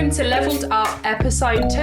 welcome to Leveled Up episode 2.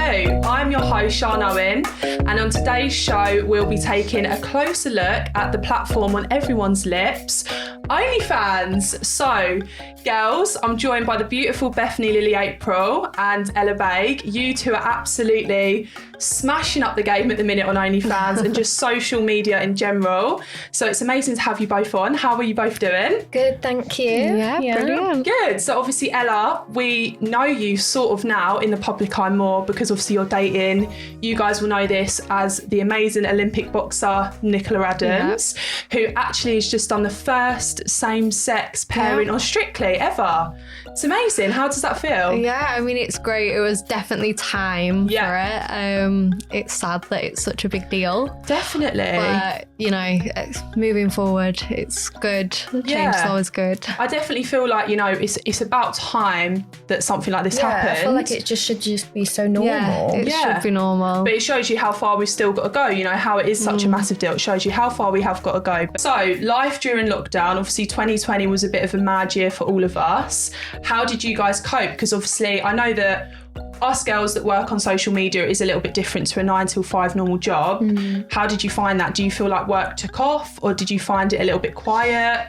I'm your host, Sian Owen, and on today's show, we'll be taking a closer look at the platform on everyone's lips, OnlyFans. So, girls, I'm joined by the beautiful Bethany, Lily April and Ella Baig. You two are absolutely smashing up the game at the minute on OnlyFans and just social media in general. So it's amazing to have you both on. How are you both doing? Good, thank you. Yeah, brilliant. Good. So obviously, Ella, we know you sort of now in the public eye more because obviously you're dating. You guys will know this as the amazing Olympic boxer Nicola Adams, who actually has just done the first same-sex pairing on Strictly ever. It's amazing. How does that feel? Yeah, I mean, it's great. It was definitely time for it. It's sad that it's such a big deal. Definitely. But, you know, moving forward, it's good. Change is always good. I definitely feel like, you know, it's about time that something like this happened. I feel like it should just be so normal. Yeah, it should be normal. But it shows you how far we've still got to go, you know, how it is such a massive deal. It shows you how far we have got to go. So, life during lockdown, obviously 2020 was a bit of a mad year for all of us. How did you guys cope? Because obviously I know that us girls that work on social media is a little bit different to a 9 till 5 normal job. How did you find that? Do you feel like work took off, or did you find it a little bit quiet?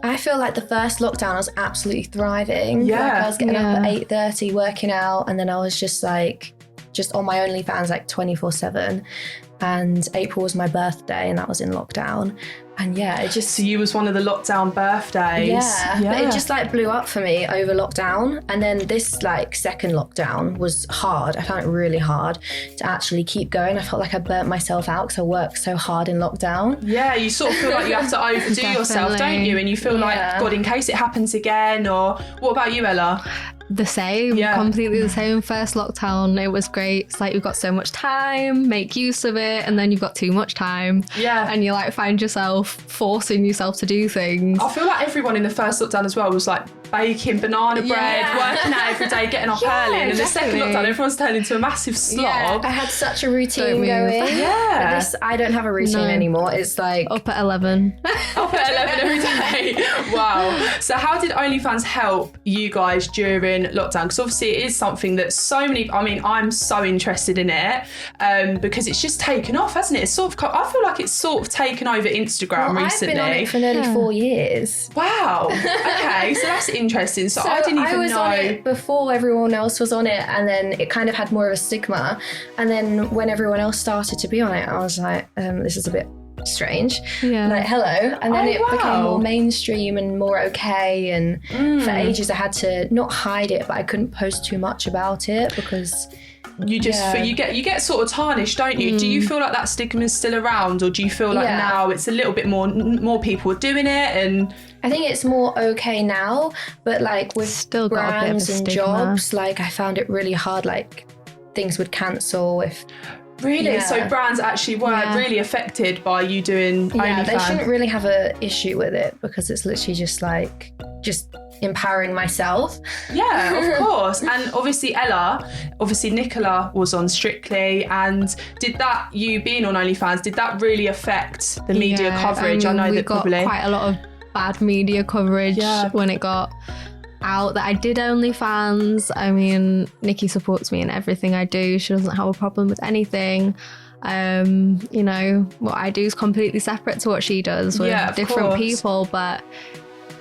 I feel like the first lockdown I was absolutely thriving. Yeah. Like I was getting up at 8:30 working out, and then I was just on my OnlyFans like 24/7. And April was my birthday, and that was in lockdown. And So you was one of the lockdown birthdays. Yeah. But it just like blew up for me over lockdown. And then this like second lockdown was hard. I found it really hard to actually keep going. I felt like I burnt myself out because I worked so hard in lockdown. Yeah, you sort of feel like you have to overdo yourself, don't you? And you feel like, God, in case it happens again. Or what about you, Ella? The same, completely the same. First lockdown, it was great. It's like you've got so much time, make use of it, and then you've got too much time. Yeah. And you like find yourself forcing yourself to do things. I feel like everyone in the first lockdown as well was like baking banana bread, working out every day, getting up early. And in the second lockdown, everyone's turned into a massive slob. Yeah, I had such a routine going. Yeah. I don't have a routine anymore. It's like... Up at 11. Up at 11 every day. Wow. So how did OnlyFans help you guys during lockdown? Because obviously it is something that so many... I mean, I'm so interested in it because it's just taken off, hasn't it? It's sort of... I feel like it's sort of taken over Instagram recently. I've been on it for nearly 4 years. Wow. Okay, so that's interesting. So I didn't even know. I was on it before everyone else was on it, and then it kind of had more of a stigma. And then when everyone else started to be on it, I was like, this is a bit strange. Yeah. Like, hello. And then it became more mainstream and more okay. And for ages I had to not hide it, but I couldn't post too much about it because... You just you get sort of tarnished, don't you? Do you feel like that stigma is still around, or do you feel like now it's a little bit more people are doing it? And I think it's more okay now, but like with still brands and jobs, like I found it really hard. Like things would cancel if. Really? So brands actually were really affected by you doing OnlyFans? Yeah, they shouldn't really have an issue with it because it's literally just empowering myself. Yeah, of course. And obviously Nicola was on Strictly, and did that, you being on OnlyFans, did that really affect the media coverage? I know we that got quite a lot of bad media coverage when it got out that I did OnlyFans. I mean, Nikki supports me in everything I do. She doesn't have a problem with anything. You know, what I do is completely separate to what she does with different people, but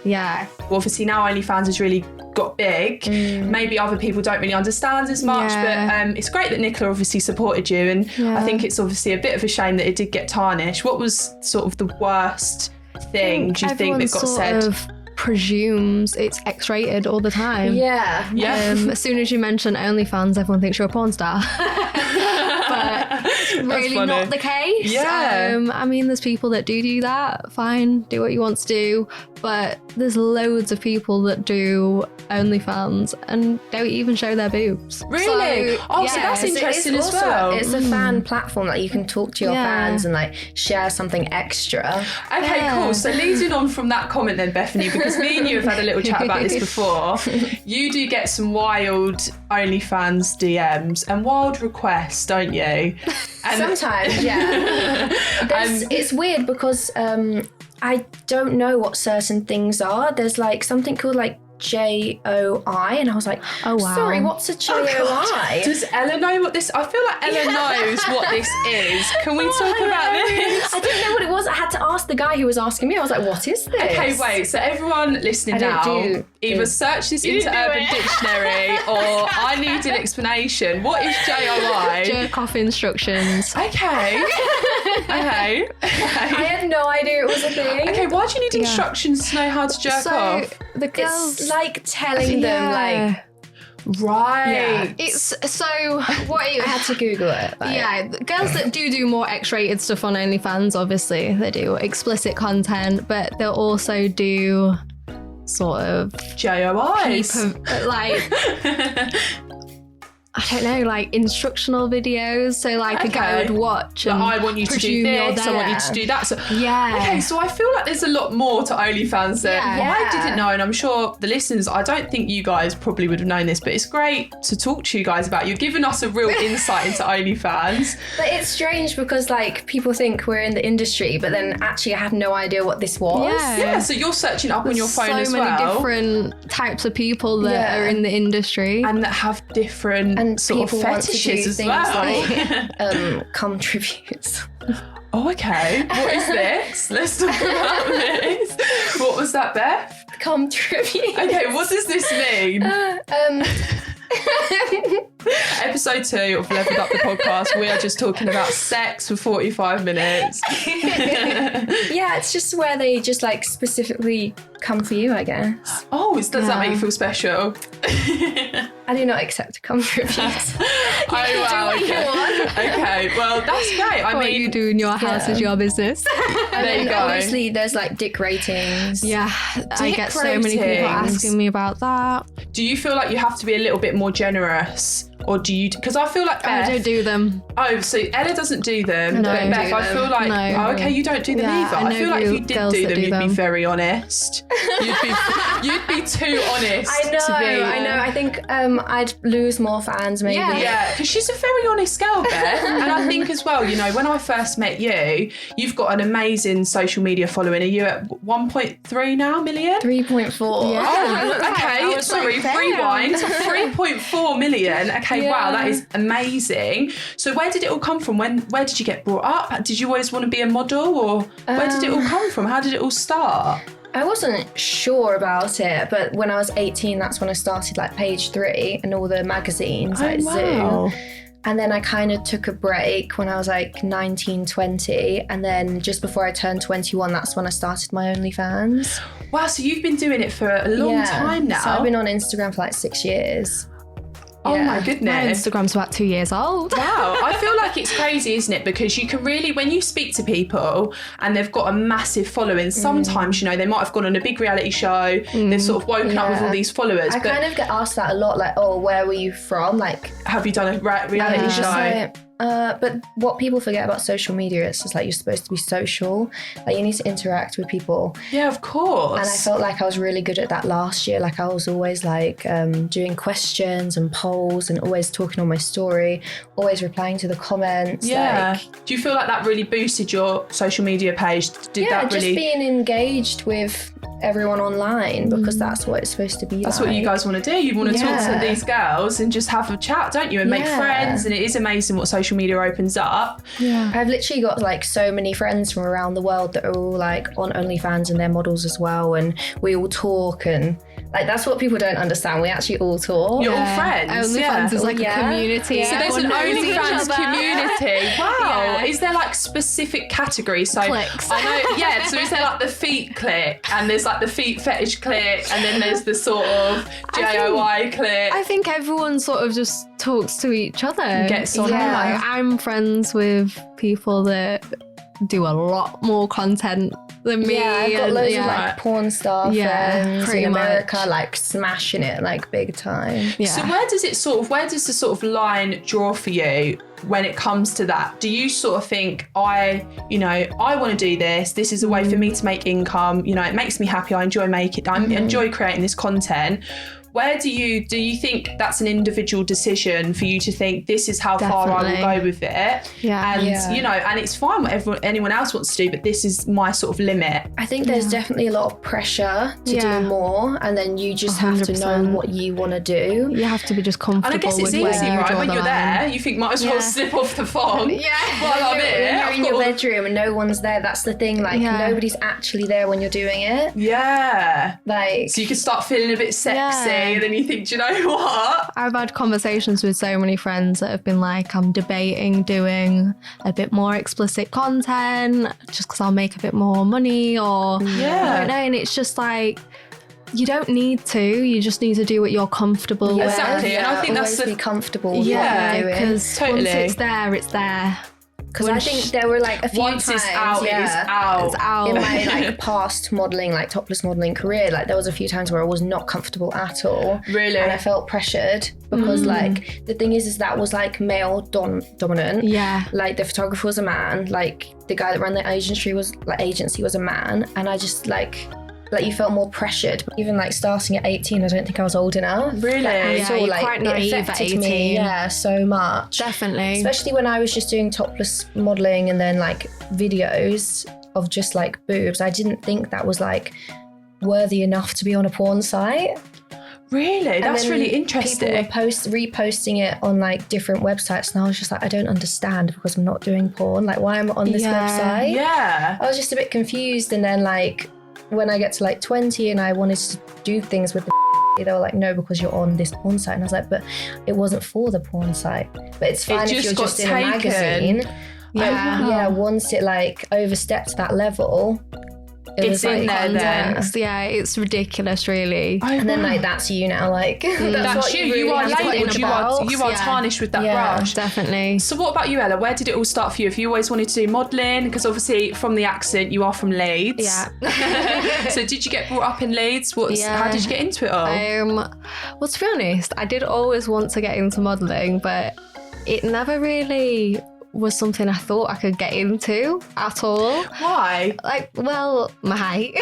well, obviously now OnlyFans has really got big. Maybe other people don't really understand as much, but it's great that Nicola obviously supported you, and I think it's obviously a bit of a shame that it did get tarnished. What was sort of the worst thing do you think that got said? Presumes it's X-rated all the time. As soon as you mention OnlyFans, everyone thinks you're a porn star. But it's really not the case. I mean, there's people that do that. Fine, do what you want to do. But there's loads of people that do OnlyFans and don't even show their boobs. Really? So that's interesting as well. It's a fan platform that you can talk to your fans and like share something extra. Okay, cool. So leading on from that comment then, Bethany, because me and you have had a little chat about this before, you do get some wild OnlyFans DMs and wild requests, don't you? And sometimes, it's weird because I don't know what certain things are. There's like something called like JOI, and I was like, oh wow, sorry, what's a JOI? Does Ella know what this? I feel like Ella knows what this is. Can we talk about this? I didn't know what it was. I had to ask the guy who was asking me. I was like, what is this? Okay, wait. So everyone listening now, either search this into Urban Dictionary or I need an explanation. What is JOI? Jerk off instructions. Okay. Okay. I had no idea it was a thing. Okay, why do you need instructions to know how to jerk off? The girls, it's like telling them, like, right. It's so what I had to Google it. Like, the girls that do more X-rated stuff on OnlyFans, obviously they do explicit content, but they'll also do sort of JOIs, like I don't know, like instructional videos. So like a girl would watch and I want you to do this, I want you to do that. So okay, so I feel like there's a lot more to OnlyFans that I didn't know, and I'm sure the listeners, I don't think you guys probably would have known this, but it's great to talk to you guys about. You're giving us a real insight into OnlyFans. But it's strange because like people think we're in the industry, but then actually I had no idea what this was. Yeah, so you're searching up on your phone as well. So many different types of people that are in the industry and that have different sort of fetishes as well. Like, cum tributes. Oh, okay. What is this? Let's talk about this. What was that, Beth? Cum tribute. Okay, what does this mean? Episode 2 of Leveled Up the Podcast, we are just talking about sex for 45 minutes. Yeah, it's just where they just like specifically come for you, I guess. Oh, does that make you feel special? I do not accept cum tributes. Oh, wow, okay, well, that's great. I mean, you do in your house is your business. There you go. Obviously, there's like dick ratings. Yeah, I get so many people asking me about that. Do you feel like you have to be a little bit more generous? Or do you? Because I feel like Beth, I don't do them. Oh, so Ella doesn't do them. No, but Beth, I feel like, oh, okay, you don't do them either. I feel like if you did do them, you'd be very honest. You'd be too honest. I know. I think I'd lose more fans maybe. Yeah, because she's a very honest girl, Beth. And I think as well, you know, when I first met you, you've got an amazing social media following. Are you at 1.3 now million? 3.4. Yeah. Oh, okay. Sorry, rewind. 3.4 million. Okay. Wow, that is amazing. So where did it all come from? Where did you get brought up? Did you always want to be a model, or where did it all come from? How did it all start? I wasn't sure about it, but when I was 18, that's when I started like Page 3 and all the magazines, like Zoom. And then I kind of took a break when I was like 19, 20. And then just before I turned 21, that's when I started my OnlyFans. Wow, so you've been doing it for a long time now. So I've been on Instagram for like 6 years. Oh my goodness. My Instagram's about 2 years old. Wow. I feel like it's crazy, isn't it? Because you can really, when you speak to people and they've got a massive following, sometimes, you know, they might have gone on a big reality show, they've sort of woken up with all these followers. I kind of get asked that a lot, like, oh, where were you from? Like, have you done a reality show? But what people forget about social media is just like you're supposed to be social, like you need to interact with people. Yeah, of course. And I felt like I was really good at that last year. Like I was always like doing questions and polls and always talking on my story, always replying to the comments. Yeah. Do you feel like that really boosted your social media page? Did that really? Just being engaged with everyone online, because that's what it's supposed to be. That's what you guys want to do. You want to talk to these girls and just have a chat, don't you? And make friends. And it is amazing what social media opens up. Yeah. I've literally got like so many friends from around the world that are all like on OnlyFans and they're models as well. And we all talk, and like that's what people don't understand. We actually all talk. You're all friends. OnlyFans is like a community. So there's an OnlyFans community. Wow. Is there like specific categories? So clicks. I know. So is there like the feet click, and there's like the feet fetish click, and then there's the sort of JOI click? I think everyone sort of just talks to each other. Gets on. Like, I'm friends with people that do a lot more content than me. Yeah, I've got loads of like porn star friends in America, like smashing it like big time. Yeah. So where does the sort of line draw for you when it comes to that? Do you sort of think, I want to do this. This is a way for me to make income. You know, it makes me happy. I enjoy creating this content. where do you think that's an individual decision for you to think this is how far I will go with it? Yeah. And, you know, and it's fine what anyone else wants to do, but this is my sort of limit. I think there's definitely a lot of pressure to do more, and then you just 100%. Have to know what you want to do. You have to be just comfortable. And I guess it's with easy, right? When you're there, you think might as well slip off the phone. While I'm here. When you're in your bedroom and no one's there, that's the thing. Like nobody's actually there when you're doing it. Yeah. Like, so you can start feeling a bit sexy, and then you think, do you know what? I've had conversations with so many friends that have been like, I'm debating doing a bit more explicit content just because I'll make a bit more money, or I don't know. And it's just like, you don't need to. You just need to do what you're comfortable with. Exactly. And I think that's be comfortable with what you're doing. Because once it's there, it's there. Because I think there were like a few once times, it's out, it is out. It's out. In my like past modelling, like topless modelling career, like there was a few times where I was not comfortable at all. Really? And I felt pressured because like the thing is that was like male dominant. Yeah. Like the photographer was a man, like the guy that ran the agency was a man, and I just like you felt more pressured. Even like starting at 18, I don't think I was old enough. Really? Yeah, you're quite naive it affected at 18. me, so much. Definitely. Especially when I was just doing topless modelling and then like videos of just like boobs. I didn't think that was like worthy enough to be on a porn site. Really? That's really interesting. People were reposting it on like different websites, and I was just like, I don't understand, because I'm not doing porn. Like, why am I on this website? Yeah. I was just a bit confused. And then like when I get to like 20 and I wanted to do things with the they were like, no, because you're on this porn site. And I was like, but it wasn't for the porn site. But it's fine if you're just in a magazine. Yeah. Once it like overstepped that level, it's in there then. Yeah, it's ridiculous, really. And then like that's you now, like that's you. You are labelled. You are tarnished with that brush. Definitely. So what about you, Ella? Where did it all start for you? Have you always wanted to do modelling? Because obviously from the accent, you are from Leeds. Yeah. So did you get brought up in Leeds? How did you get into it all? Well, to be honest, I did always want to get into modelling, but it never really was something I thought I could get into at all. Why? Like, well, my height.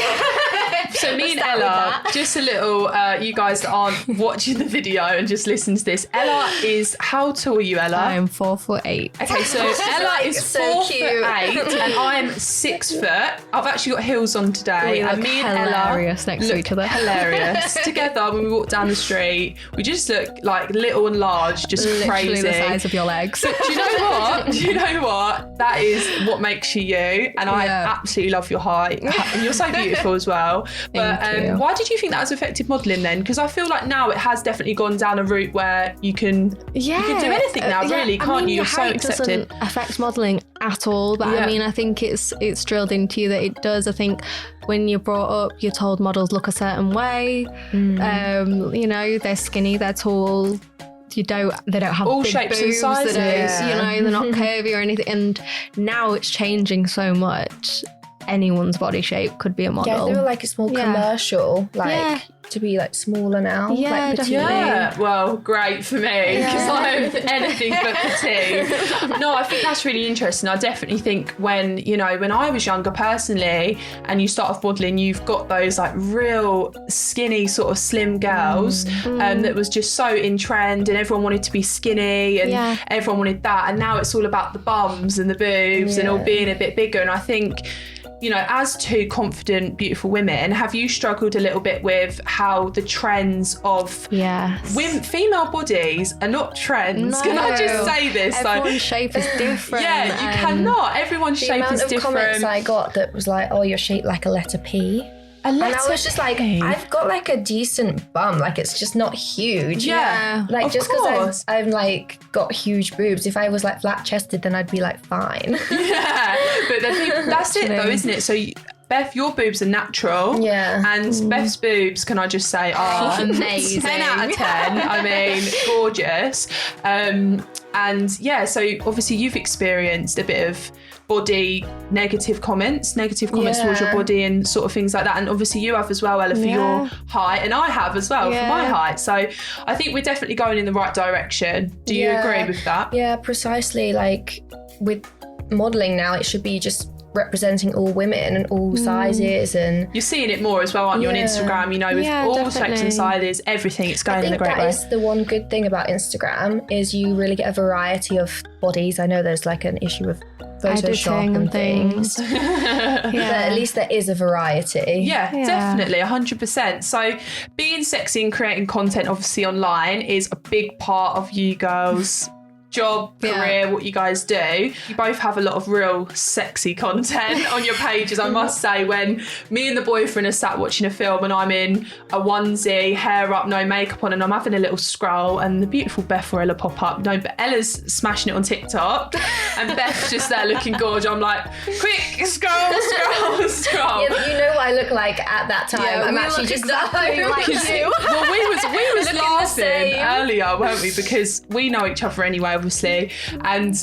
So me and Ella, just a little, you guys that aren't watching the video and just listen to this. Ella is, how tall are you, Ella? I'm 4'8". Okay, so Ella is so 4'8" and I'm 6 foot. I've actually got heels on today. We look and me and hilarious Ella next to each other. Hilarious. Together, when we walk down the street, we just look like little and large, just literally crazy. the size of your legs. Do you know what? That is what makes you you. And I absolutely love your height. And you're so beautiful as well. But why did you think that has affected modelling then? Because I feel like now it has definitely gone down a route where you can do anything now, really, can't you? You're so accepted. Doesn't affect modelling at all, but I mean, I think it's drilled into you that it does. I think when you're brought up, you're told models look a certain way. You know, they're skinny, they're tall. They don't have all big shapes boobs, and sizes. You know, they're not curvy or anything. And now it's changing so much. Anyone's body shape could be a model. Yeah, they were like it's more commercial, like to be like smaller now. Yeah, like petite. Yeah, well, great for me because I'm anything but petite. No, I think that's really interesting. I definitely think when I was younger personally, and you start off modelling, you've got those like real skinny sort of slim girls that was just so in trend, and everyone wanted to be skinny, and everyone wanted that. And now it's all about the bums and the boobs and all being a bit bigger. And I think, you know, as two confident, beautiful women, have you struggled a little bit with how the trends of female bodies are not trends? No. Can I just say this? Everyone's shape is different. Yeah, you cannot. Everyone's shape is different. The amount of comments I got that was like, oh, you're shaped like a letter P. And I was just like, I've got like a decent bum, like it's just not huge. Yeah, like just because I've like got huge boobs. If I was like flat chested, then I'd be like fine. Yeah, but that's it though, isn't it? So Beth, your boobs are natural. Yeah. And Beth's boobs, can I just say, are amazing. 10 out of 10. I mean, gorgeous. And yeah, so obviously you've experienced a bit of body negative comments towards your body and sort of things like that, and obviously you have as well, Ella, for your height, and I have as well for my height, so I think we're definitely going in the right direction. Do you agree with that? Yeah, precisely. Like with modelling now, it should be just representing all women and all sizes, and you're seeing it more as well, aren't you, on Instagram, you know, with all shapes and sizes, everything, it's going in a great way. I think that is the one good thing about Instagram, is you really get a variety of bodies. I know there's like an issue with Photoshop and things. But at least there is a variety. Yeah, definitely, 100%. So being sexy and creating content obviously online is a big part of you girls' job, career, what you guys do. You both have a lot of real sexy content on your pages, I must say. When me and the boyfriend are sat watching a film and I'm in a onesie, hair up, no makeup on, and I'm having a little scroll and the beautiful Beth or Ella pop up. No, but Ella's smashing it on TikTok and Beth's just there looking gorgeous. I'm like, quick, scroll. Yeah, but you know what I look like at that time. Yeah, I'm actually just exactly like you. Well, we was laughing earlier, weren't we? Because we know each other anyway, obviously. And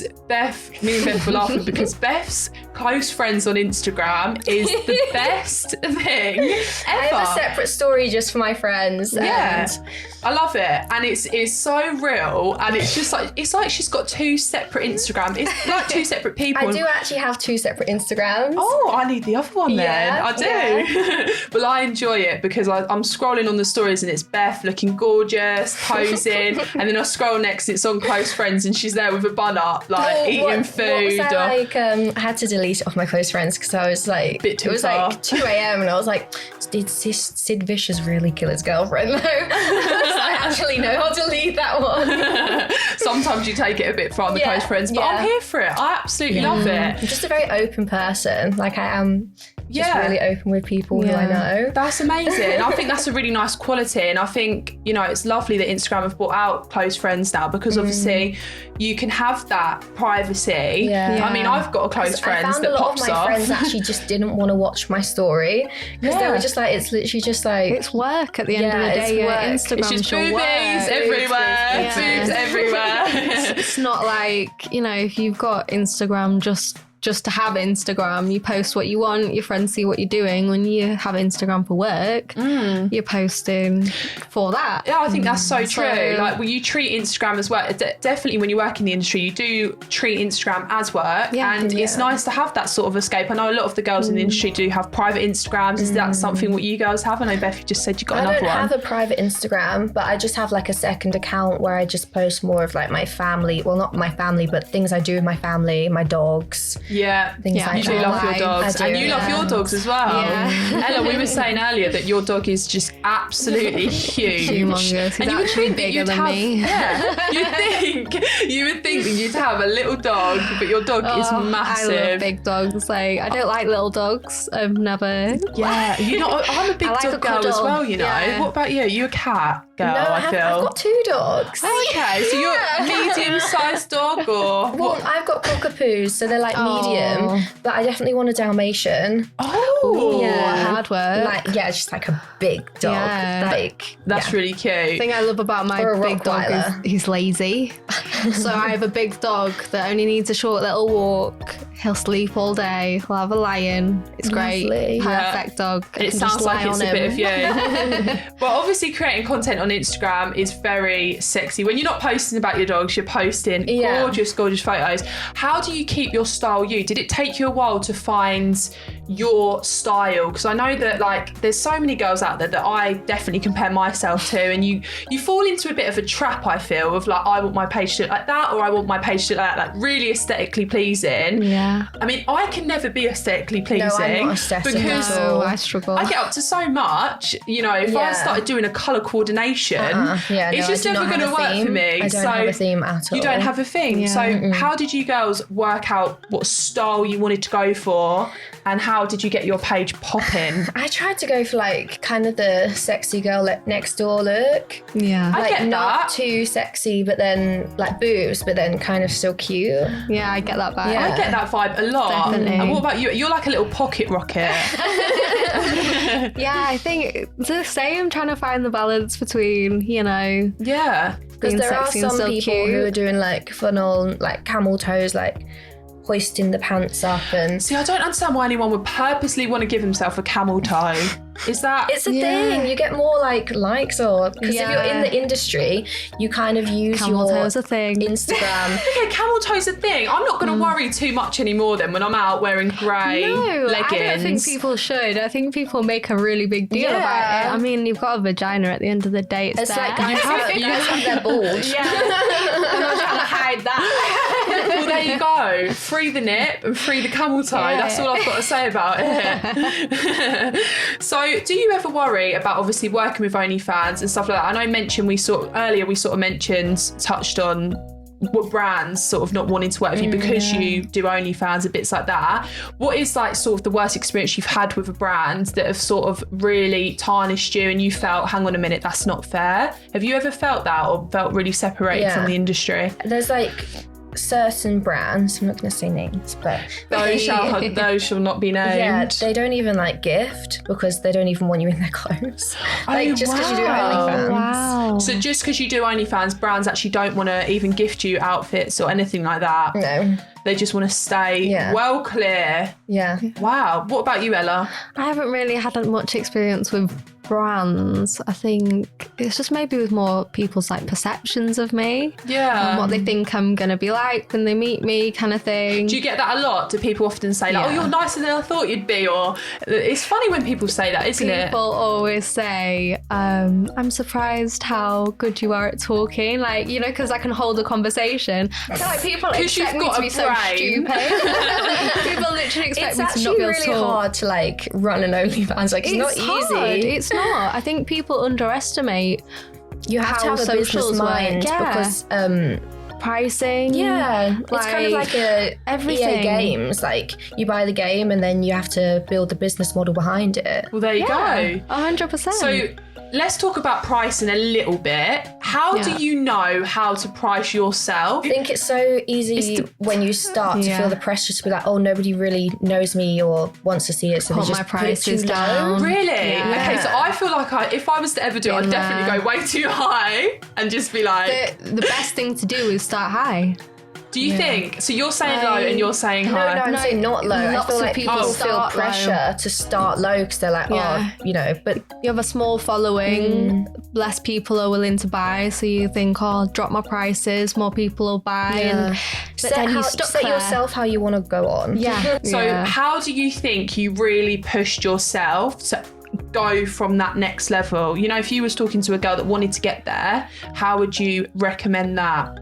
me and Beth were laughing because Beth's close friends on Instagram is the best thing ever. I have a separate story just for my friends. Yeah, I love it, and it's so real, and it's like she's got two separate Instagrams. It's like two separate people. I do actually have two separate Instagrams. Oh, I need the other one then. Yeah, I do. Well, I enjoy it because I'm scrolling on the stories and it's Beth looking gorgeous, posing, and then I scroll next, it's on close friends, and she's there with a bun up, like eating food. What was that like? I had to delete it off my close friends because I was like, it was far. Like 2 a.m. and I was like, did Sid Vicious really kill his girlfriend though? I actually know how to delete that one. Sometimes you take it a bit far on the close friends, but I'm here for it. I absolutely love it. I'm just a very open person. Like I am just really open with people who I know. That's amazing. I think that's a really nice quality, and I think, you know, it's lovely that Instagram have brought out close friends now, because obviously you can have that privacy. I mean, I've got a close friends that pops off. A lot of my friends actually just didn't want to watch my story because they were just like, it's literally just like, it's work at the end of the day. Your Instagram, it's just boobies everywhere, boobs everywhere. It's not like, you know, if you've got Instagram just to have Instagram, you post what you want, your friends see what you're doing. When you have Instagram for work, you're posting for that. Yeah, I think that's so true. Like, when you treat Instagram as work, definitely when you work in the industry, you do treat Instagram as work, and it's nice to have that sort of escape. I know a lot of the girls in the industry do have private Instagrams. Is that something what you girls have? I know, Beth, you just said you got another one. I don't have a private Instagram, but I just have like a second account where I just post more of like my family. Well, not my family, but things I do with my family, my dogs. Yeah, things like you do love your dogs, and you love your dogs as well. Ella, we were saying earlier that your dog is just absolutely huge. Humongous. He's actually bigger than me. Yeah, you would think that you'd have a little dog, but your dog is massive. I love big dogs. Like, I don't like little dogs. I've never. Yeah, you know, I'm a big dog girl as well. You know, what about you? Are you a cat girl? No, I've got two dogs. Oh, okay, so you're a medium-sized dog, or well, I've got cockapoos, so they're like medium. But I definitely want a Dalmatian. Oh, hard work. Like, just like a big dog. That's really cute. The thing I love about my big dog is he's lazy. So I have a big dog that only needs a short little walk. He'll sleep all day. He'll have a lion. It's great. Perfect dog. It sounds like it's a bit of you. Well, obviously creating content on Instagram is very sexy. When you're not posting about your dogs, you're posting gorgeous photos. How do you keep your style you? Did it take you a while to find your style? Because I know that, like, there's so many girls out there that I definitely compare myself to, and you fall into a bit of a trap, I feel, of like, I want my page to look like that, or I want my page to look like that, like really aesthetically pleasing. I mean, I can never be aesthetically pleasing. No, I'm not aesthetic because I struggle. I get up to so much, you know, if I started doing a colour coordination, it's just never going to work for me. I don't have a theme at all. You don't have a theme. So how did you girls work out what style you wanted to go for, and how did you get your page popping? I tried to go for like kind of the sexy girl next door look. Yeah, I get not that. too sexy, but then like boobs, but then kind of still cute. Yeah, I get that vibe. I get that vibe a lot. Definitely. And what about you? You're like a little pocket rocket. Yeah, I think it's the same, trying to find the balance between, you know. Yeah. Because there are some people who are doing like funnel, like camel toes, like hoisting the pants up and... See, I don't understand why anyone would purposely want to give himself a camel toe. Is that... It's a thing. You get more likes or... Because if you're in the industry, you kind of use camel your toe's a thing. Instagram. Okay, camel toe's a thing. I'm not going to worry too much anymore then when I'm out wearing grey leggings. I don't think people should. I think people make a really big deal about it. I mean, you've got a vagina at the end of the day. It's there. Like guys have their balls. Yeah. I'm not trying to hide that. Well, there you go. Free the nip and free the camel toe. Yeah. That's all I've got to say about it. So, do you ever worry about obviously working with OnlyFans and stuff like that? I know we touched on what brands sort of not wanting to work with you because you do OnlyFans and bits like that. What is like sort of the worst experience you've had with a brand that have sort of really tarnished you and you felt, hang on a minute, that's not fair? Have you ever felt that or felt really separated from the industry? There's like certain brands, I'm not going to say names, but those shall not be named. Yeah, they don't even like gift because they don't even want you in their clothes. Just because you do OnlyFans. Wow. So just because you do OnlyFans, brands actually don't want to even gift you outfits or anything like that. No. They just want to stay well clear. Yeah. Wow. What about you, Ella? I haven't really had much experience with brands. I think it's just maybe with more people's like perceptions of me. Yeah. And what they think I'm going to be like when they meet me kind of thing. Do you get that a lot? Do people often say like, oh, you're nicer than I thought you'd be? Or it's funny when people say that, isn't it? People always say, I'm surprised how good you are at talking. Like, you know, because I can hold a conversation. I feel like people expect me to be so stupid. People literally expect me to not be able to talk. It's actually really hard to like run an OnlyFans. Like, it's not easy. It's not. I think people underestimate you have to have a business mind because pricing. Yeah, it's kind of like everything. EA Games. Like you buy the game and then you have to build the business model behind it. Well, there you go. 100%. So let's talk about pricing a little bit. How do you know how to price yourself? I think it's so easy when you start to feel the pressure to be like, oh, nobody really knows me or wants to see it, so they just put it too low. Really? Yeah. Okay, so I feel like if I was to ever do it, I'd definitely go way too high and just be like... The best thing to do is start high. Do you think? So you're saying low and you're saying high? No, I'm saying not low. I feel like people feel pressure to start low because they're like, but you have a small following, less people are willing to buy, so you think, drop my prices, more people will buy. And set yourself how you want to go on. Yeah. So how do you think you really pushed yourself to go from that next level? You know, if you was talking to a girl that wanted to get there, how would you recommend that?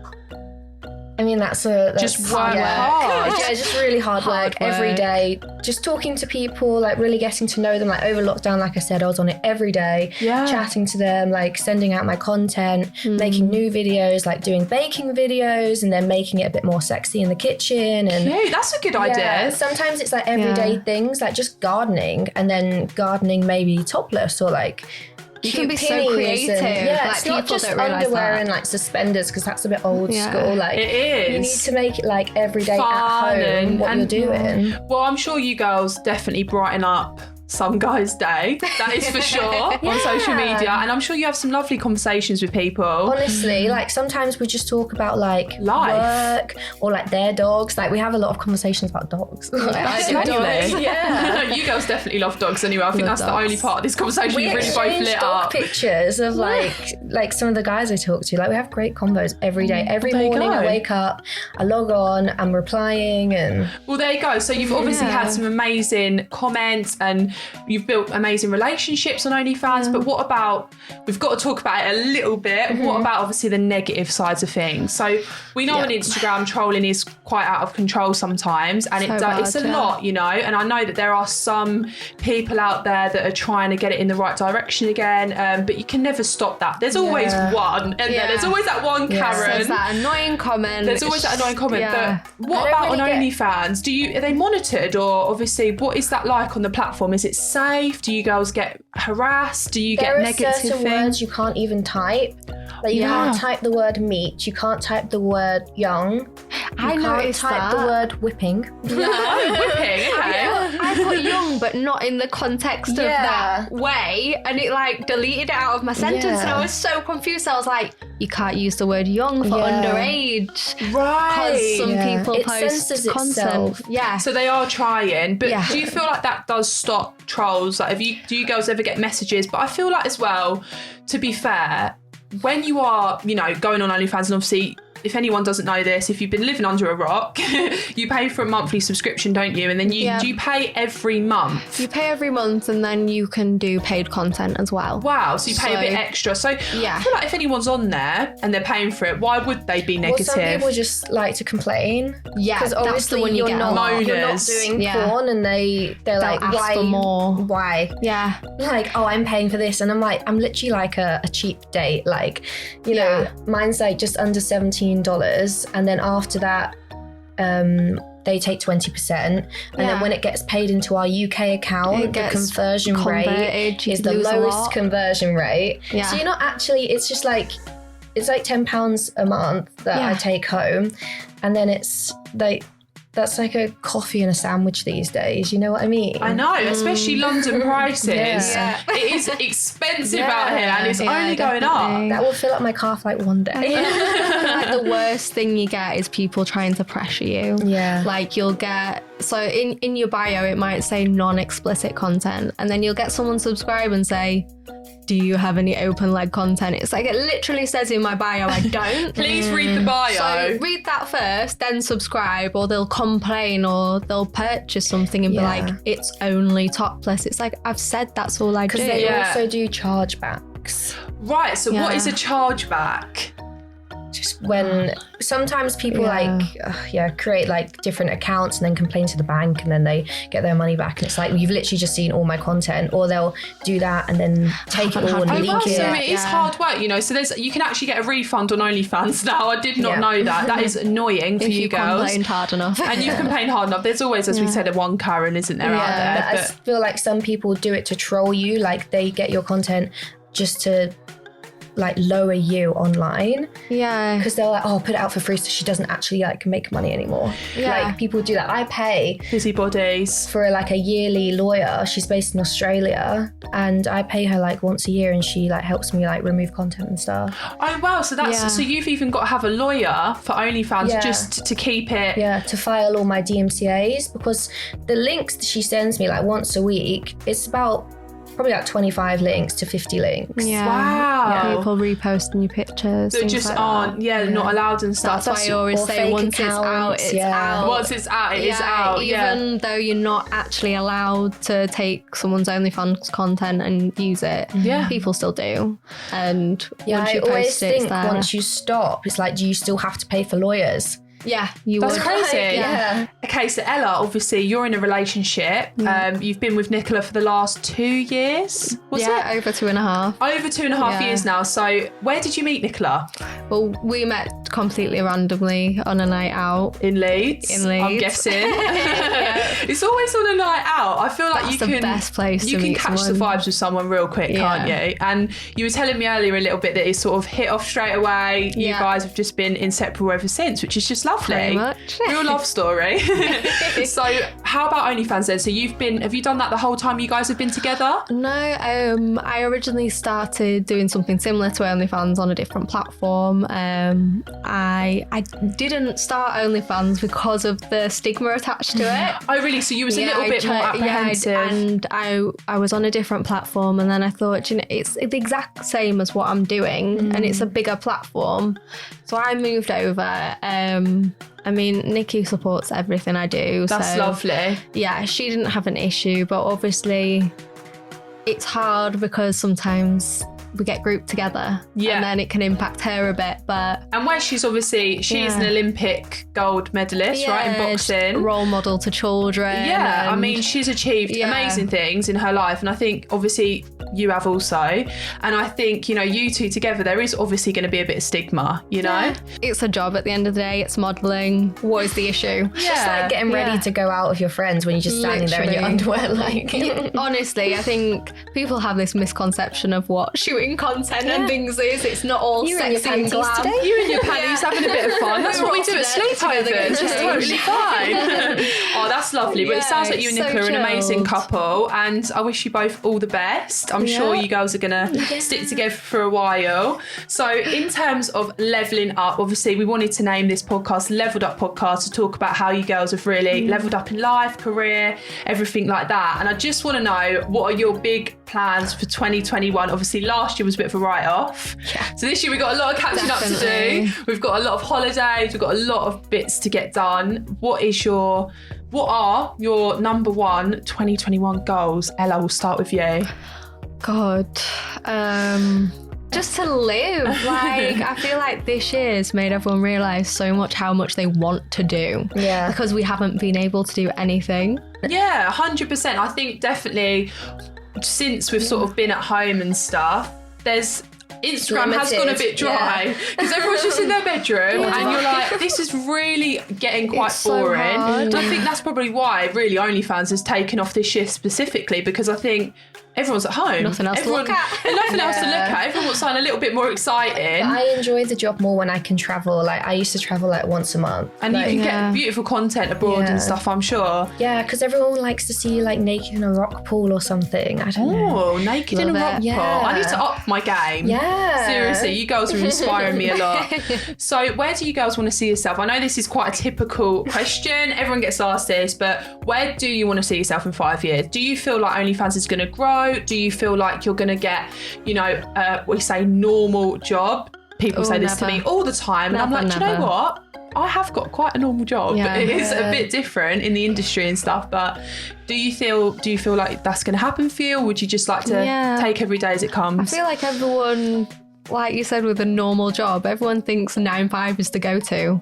I mean, that's just work hard. Yeah, just really hard work every day. Just talking to people, like really getting to know them. Like over lockdown, like I said, I was on it every day, chatting to them, like sending out my content, making new videos, like doing baking videos, and then making it a bit more sexy in the kitchen. And that's a good idea. Sometimes it's like everyday things, like just gardening, and then gardening maybe topless or like. You can be so creative. Like it's not just underwear and like suspenders because that's a bit old school. Like it is. You need to make it like every day at home what you're doing. Well, I'm sure you girls definitely brighten up some guy's day, that is for sure, on social media, and I'm sure you have some lovely conversations with people. Honestly, like sometimes we just talk about like life, work, or like their dogs. Like we have a lot of conversations about dogs. Yeah. You girls definitely love dogs anyway. I think that's the only part of this conversation we really both lit up. Pictures of like some of the guys I talk to. Like we have great combos every day. Every morning I wake up, I log on, I'm replying, and well, there you go. So you've obviously had some amazing comments and you've built amazing relationships on OnlyFans, but what about, we've got to talk about it a little bit, what about obviously the negative sides of things? So we know on Instagram trolling is quite out of control sometimes, and it's a lot, you know, and I know that there are some people out there that are trying to get it in the right direction again, but you can never stop that. There's always one, and there's always that one Karen. There's that annoying comment. There's always that annoying comment, but what about on OnlyFans? Are they monitored, or obviously what is that like on the platform? Is it safe? Do you girls get harassed? Do you get negative things? There are certain words you can't even type. Like you can't type the word meat. You can't type the word young. I noticed type that. the word whipping. Oh, whipping, okay. I put young, but not in the context of that way, and it like deleted it out of my sentence, and I was so confused. I was like, you can't use the word young for underage, right? Because some people it post censors content. itself. Yeah, So they are trying, but do you feel like that does stop trolls? Like, do you girls ever get messages? But I feel like as well, to be fair, when you are, you know, going on OnlyFans, and obviously, if anyone doesn't know this, if you've been living under a rock, you pay for a monthly subscription, don't you? And then do you pay every month? You pay every month, and then you can do paid content as well. Wow, so you pay a bit extra. So I feel like if anyone's on there and they're paying for it, why would they be negative? Well, some people just like to complain. Yeah, because that's obviously the one you get. you're not Moaners. doing porn, and they're like, ask why? for more. Why? Yeah. Like, oh, I'm paying for this, and I'm like, I'm literally like a cheap date. Like, you know, mine's like just under $17. And then after that, they take 20%. And then when it gets paid into our UK account, the conversion rate is the lowest conversion rate. Yeah. So you're not actually, it's just like, it's like £10 a month that I take home. And then it's like, that's like a coffee and a sandwich these days. You know what I mean? I know, especially London prices. It is expensive out here, and it's only going up. That will fill up my car for like one day. Like the worst thing you get is people trying to pressure you. Yeah. Like you'll get, so in your bio it might say non-explicit content, and then you'll get someone subscribe and say, do you have any open leg content? It's like, it literally says in my bio, I don't. Please read the bio. So read that first, then subscribe, or they'll complain, or they'll purchase something and be like, it's only topless. It's like, I've said that's all I do. Because they also do chargebacks. Right, so what is a chargeback? Just when sometimes people create like different accounts and then complain to the bank, and then they get their money back, and it's like, you've literally just seen all my content. Or they'll do that and then take it all and leak it. So it is hard work, you know. So you can actually get a refund on OnlyFans now. I did not know that. That is annoying for you girls. Complained hard enough. And you complain hard enough. There's always, as we said, a one Karen, isn't there, out there? But I feel like some people do it to troll you. Like, they get your content just to like lower you online, because they're like, oh, put it out for free so she doesn't actually like make money anymore. Like, people do that. I pay busybodies for like a yearly lawyer. She's based in Australia, and I pay her like once a year, and she like helps me like remove content and stuff. Oh wow, so that's so you've even got to have a lawyer for OnlyFans just to keep it, to file all my DMCAs, because the links that she sends me like once a week, it's about probably like 25 links to 50 links. Wow. People reposting your pictures. That just like aren't, not allowed and stuff. That's why I always say, once it's out, it's out. Once it's out, it is out. Even though you're not actually allowed to take someone's OnlyFans content and use it, people still do. And once you post it, it's there. Once you stop, it's like, do you still have to pay for lawyers? Yeah, you would. That's crazy. Okay, so Ella, obviously you're in a relationship. You've been with Nicola for the last 2 years. Was it? Over 2.5. Over 2.5 years now. So where did you meet Nicola? Well, we met completely randomly on a night out. In Leeds? I'm guessing. It's always on a night out. I feel like that's the best place you to can meet catch someone. the vibes with someone real quick, can't you? And you were telling me earlier a little bit that it sort of hit off straight away. You guys have just been inseparable ever since, which is just lovely. Pretty much. Real love story. So how about OnlyFans then? So have you done that the whole time you guys have been together? No, I originally started doing something similar to OnlyFans on a different platform. I didn't start OnlyFans because of the stigma attached to it. Oh really? So you was a little bit more apprehensive. And I was on a different platform, and then I thought, it's the exact same as what I'm doing, and it's a bigger platform. So I moved over. I mean, Nikki supports everything I do. That's lovely. Yeah, she didn't have an issue, but obviously it's hard because sometimes we get grouped together, and then it can impact her a bit. And where she's obviously, she's an Olympic gold medalist, right, in boxing, role model to children. I mean, she's achieved amazing things in her life, and I think obviously you have also, and I think, you two together, there is obviously going to be a bit of stigma, it's a job at the end of the day. It's modelling. What is the issue? It's just like getting ready to go out with your friends when you're just standing there in your underwear, like. Honestly, I think people have this misconception of what she shooting content and things is. It's not all sexy and glam. Today? You and your panties having a bit of fun. That's what we do at sleepovers. It's totally fine. Oh, that's lovely. But it sounds like you and Nicola are an amazing couple, and I wish you both all the best. I'm sure you girls are going to stick together for a while. So in terms of levelling up, obviously we wanted to name this podcast Leveled Up Podcast to talk about how you girls have really leveled up in life, career, everything like that. And I just want to know, what are your big plans for 2021? Obviously last year was a bit of a write-off. So this year we've got a lot of catching up to do. We've got a lot of holidays. We've got a lot of bits to get done. What are your number one 2021 goals? Ella, we'll start with you. God, just to live. Like, I feel like this year's made everyone realise so much how much they want to do. Yeah. Because we haven't been able to do anything. Yeah, 100%. I think definitely since we've sort of been at home and stuff, Instagram has gone a bit dry because everyone's just in their bedroom and you're like, this is really getting quite boring. And I think that's probably why really OnlyFans has taken off this year specifically, because I think everyone's at home. Nothing else to look at. Nothing else to look at. Everyone wants something a little bit more exciting. I enjoy the job more when I can travel. Like, I used to travel like once a month. And you can get beautiful content abroad and stuff, I'm sure. Yeah, because everyone likes to see you like naked in a rock pool or something. I don't know. Oh, naked in a rock pool. I need to up my game. Yeah. Seriously, you girls are inspiring me a lot. So where do you girls want to see yourself? I know this is quite a typical question. Everyone gets asked this, but where do you want to see yourself in 5 years? Do you feel like OnlyFans is going to grow? Do you feel like you're going to get, we say normal job? People say this to me all the time. And I'm like, do you know what? I have got quite a normal job. Yeah. It is a bit different in the industry and stuff, but do you feel like that's going to happen for you, or would you just like to take every day as it comes? I feel like everyone, like you said, with a normal job, everyone thinks 9-5 is the go-to.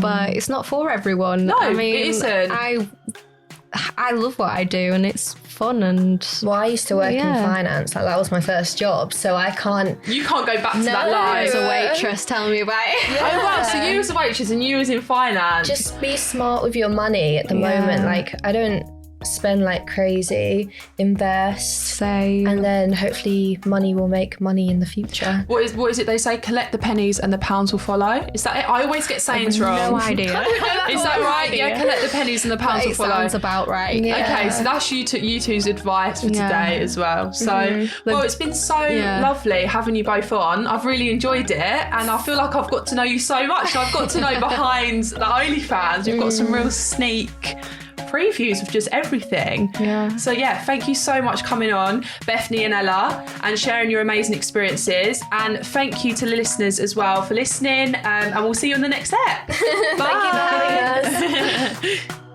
But it's not for everyone. No, I mean, it isn't. I love what I do and it's fun. And well, I used to work in finance. Like, that was my first job, so I can't. You can't go back to that life. As a waitress, tell me about it. Oh wow! So you was a waitress and you was in finance. Just be smart with your money at the moment. Like, I don't spend like crazy, invest, save, and then hopefully money will make money in the future. What is it they say? Collect the pennies and the pounds will follow. Is that it? I always get sayings wrong. No idea. Is that right? Yeah, collect the pennies and the pounds will follow. Sounds about right. Yeah. Okay, so that's you two's advice for today as well. So, well, it's been so lovely having you both on. I've really enjoyed it, and I feel like I've got to know you so much. I've got to know behind the OnlyFans. We've got some real sneak previews of just everything. So thank you so much coming on, Bethany and Ella, and sharing your amazing experiences, and thank you to the listeners as well for listening, and we'll see you on the next ep. Bye. Thank you for having us.